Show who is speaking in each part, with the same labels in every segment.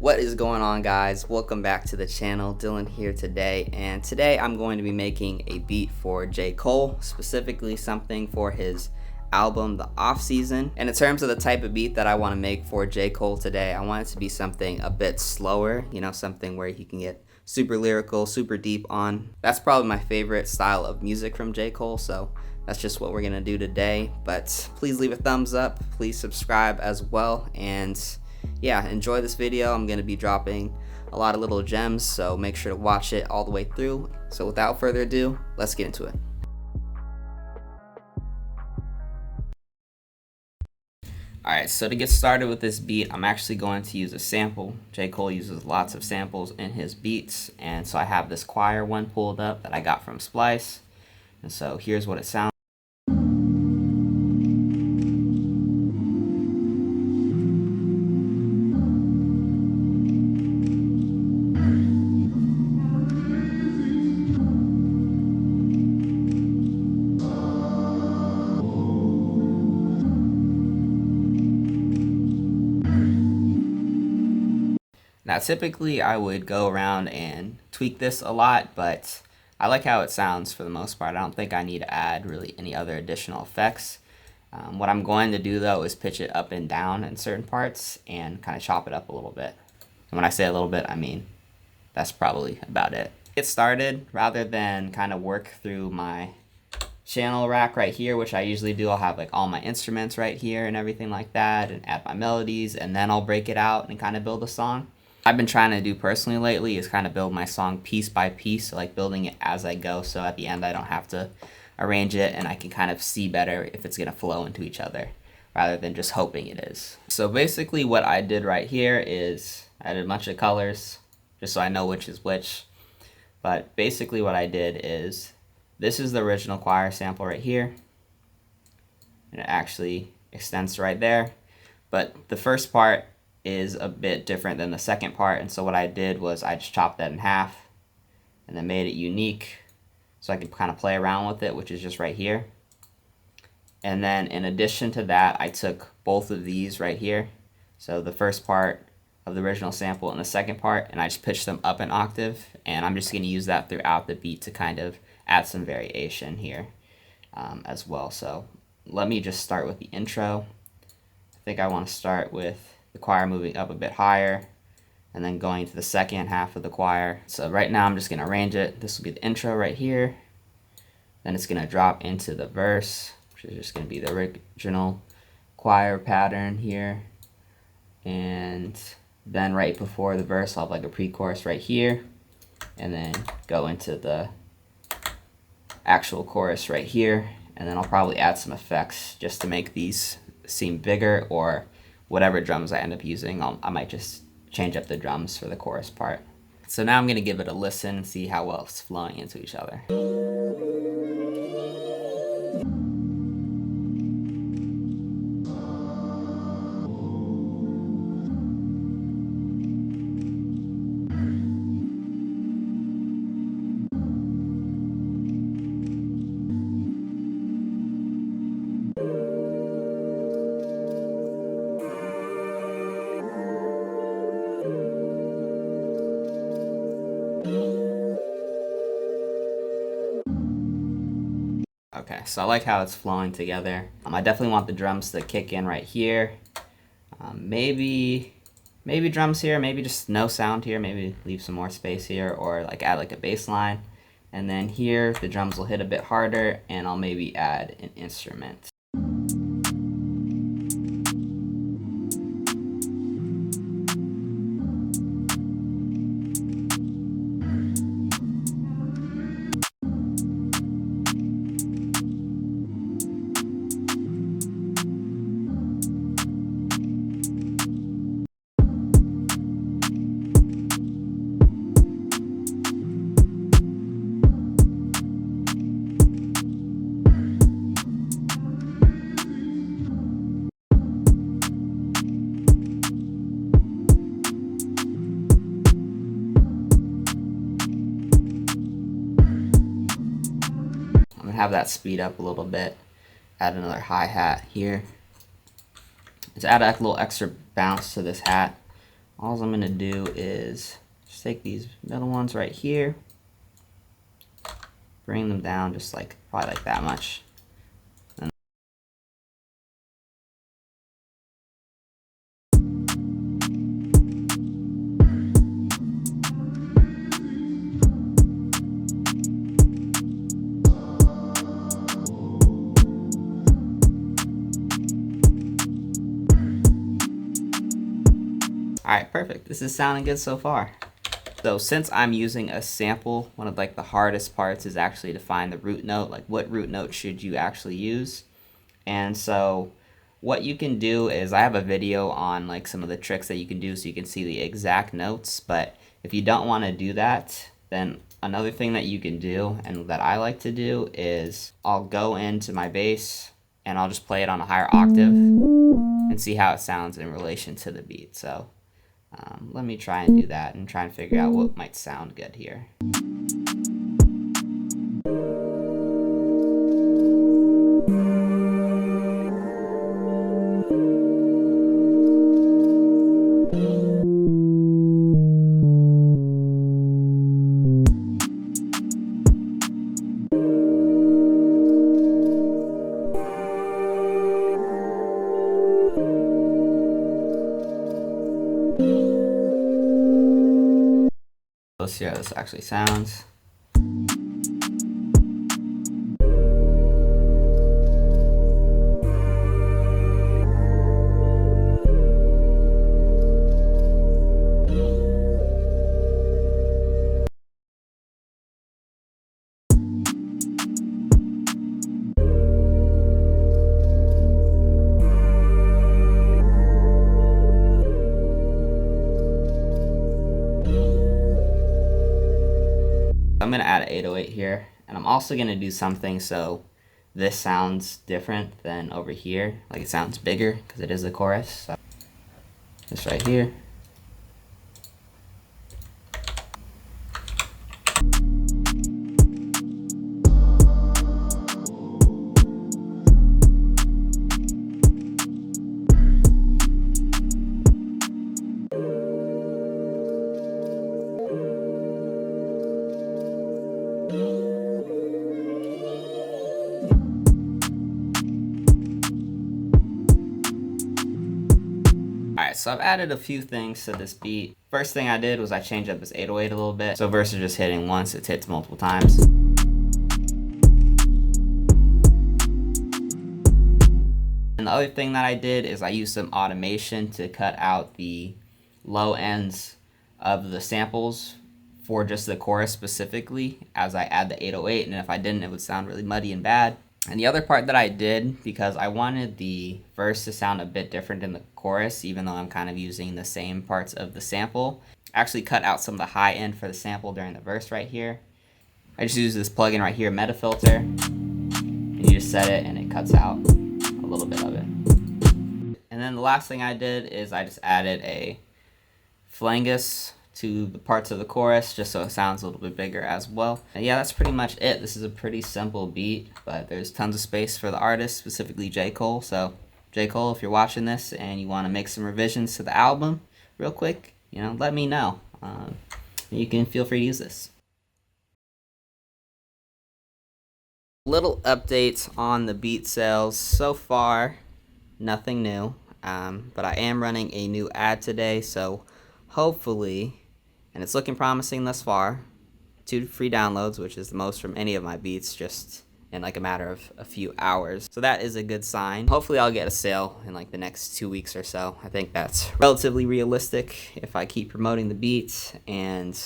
Speaker 1: What is going on, guys? Welcome back to the channel. Dillon here today, and today I'm going to be making a beat for J. Cole, specifically something for his album The Off Season. And in terms of the type of beat that I want to make for J. Cole today, I want it to be something a bit slower, something where he can get super lyrical, super deep on. That's probably my favorite style of music from J. Cole, so that's just what we're gonna do today. But please leave a thumbs up, please subscribe as well, and yeah, enjoy this video. I'm gonna be dropping a lot of little gems, so make sure to watch it all the way through. So without further ado, let's get into it. Alright, so to get started with this beat, I'm actually going to use a sample. J. Cole uses lots of samples in his beats, and so I have this choir one pulled up that I got from Splice. And so here's what it sounds. Now typically I would go around and tweak this a lot, but I like how it sounds for the most part. I don't think I need to add really any other additional effects. What I'm going to do though is pitch it up and down in certain parts and kind of chop it up a little bit. And when I say a little bit, I mean that's probably about it. Get started, rather than kind of work through my channel rack right here, which I usually do, I'll have like all my instruments right here and everything like that, and add my melodies, and then I'll break it out and kind of build a song. I've been trying to do personally lately is kind of build my song piece by piece, so like building it as I go, so at the end I don't have to arrange it and I can kind of see better if it's gonna flow into each other rather than just hoping it is. So basically what I did right here is I added a bunch of colors just so I know which is which. But basically what I did is, this is the original choir sample right here, and it actually extends right there, but the first part is a bit different than the second part, and so what I did was I just chopped that in half and then made it unique so I could kind of play around with it, which is just right here. And then in addition to that, I took both of these right here, so the first part of the original sample and the second part, and I just pitched them up an octave, and I'm just going to use that throughout the beat to kind of add some variation here as well. So let me just start with the intro. I think I want to start with the choir moving up a bit higher and then going to the second half of the choir. So right now I'm just going to arrange it. This will be the intro right here. Then it's going to drop into the verse, which is just going to be the original choir pattern here. And then right before the verse I'll have like a pre-chorus right here, and then go into the actual chorus right here. And then I'll probably add some effects just to make these seem bigger, or whatever drums I end up using, I might just change up the drums for the chorus part. So now I'm going to give it a listen and see how well it's flowing into each other. Okay, so I like how it's flowing together. I definitely want the drums to kick in right here. Maybe drums here, maybe just no sound here, maybe leave some more space here, or like add like a bass line. And then here, the drums will hit a bit harder, and I'll maybe add an instrument. Have that speed up a little bit, add another hi-hat here. To add a little extra bounce to this hat, all I'm gonna do is just take these middle ones right here, bring them down just like probably like that much. Alright, perfect. This is sounding good so far. So since I'm using a sample, one of like the hardest parts is actually to find the root note, like what root note should you actually use. And so what you can do is, I have a video on like some of the tricks that you can do so you can see the exact notes, but if you don't want to do that, then another thing that you can do, and that I like to do, is I'll go into my bass and I'll just play it on a higher octave and see how it sounds in relation to the beat. So let me try and do that and try and figure out what might sound good here. Let's see how this actually sounds. I'm gonna add an 808 here, and I'm also gonna do something so this sounds different than over here, like it sounds bigger because it is the chorus. So this right here. Alright, so I've added a few things to this beat. First thing I did was I changed up this 808 a little bit. So versus just hitting once, it hits multiple times. And the other thing that I did is I used some automation to cut out the low ends of the samples for just the chorus specifically as I add the 808, and if I didn't, it would sound really muddy and bad. And the other part that I did, because I wanted the verse to sound a bit different in the chorus, even though I'm kind of using the same parts of the sample, I actually cut out some of the high end for the sample during the verse right here. I just use this plugin right here, Meta Filter, and you just set it and it cuts out a little bit of it. And then the last thing I did is I just added a flangus to the parts of the chorus just so it sounds a little bit bigger as well. And yeah, that's pretty much it. This is a pretty simple beat, but there's tons of space for the artist, specifically J. Cole. So J. Cole, if you're watching this and you want to make some revisions to the album real quick, let me know. You can feel free to use this. Little updates on the beat sales. So far, nothing new, but I am running a new ad today, so hopefully, and it's looking promising thus far, 2 free downloads, which is the most from any of my beats, just in like a matter of a few hours. So that is a good sign. Hopefully I'll get a sale in like the next 2 weeks or so. I think that's relatively realistic if I keep promoting the beats and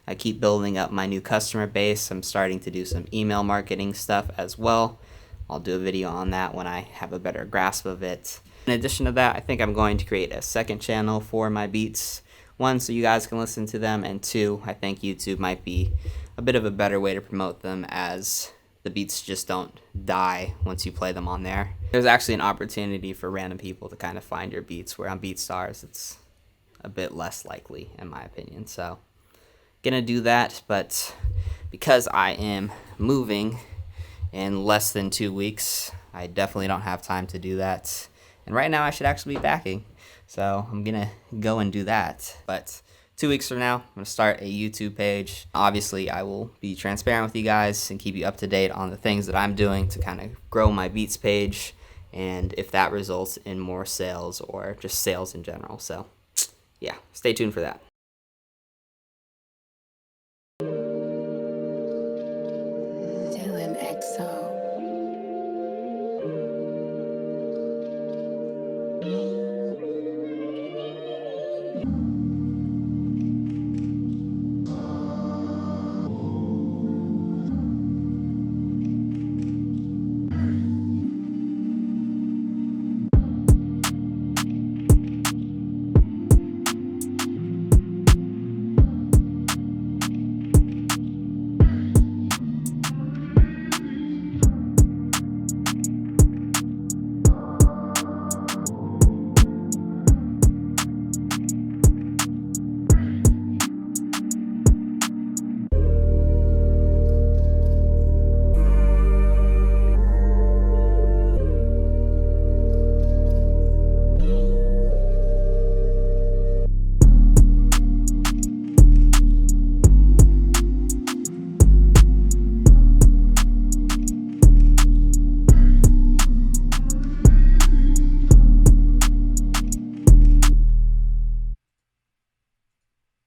Speaker 1: I keep building up my new customer base. I'm starting to do some email marketing stuff as well. I'll do a video on that when I have a better grasp of it. In addition to that, I think I'm going to create a second channel for my beats. 1, so you guys can listen to them, and 2, I think YouTube might be a bit of a better way to promote them, as the beats just don't die once you play them on there. There's actually an opportunity for random people to kind of find your beats, where on BeatStars it's a bit less likely, in my opinion. So gonna do that, but because I am moving in less than 2 weeks, I definitely don't have time to do that. And right now I should actually be packing. So I'm gonna go and do that. But 2 weeks from now, I'm gonna start a YouTube page. Obviously, I will be transparent with you guys and keep you up to date on the things that I'm doing to kind of grow my beats page, and if that results in more sales or just sales in general. So yeah, stay tuned for that.
Speaker 2: Dillon XO.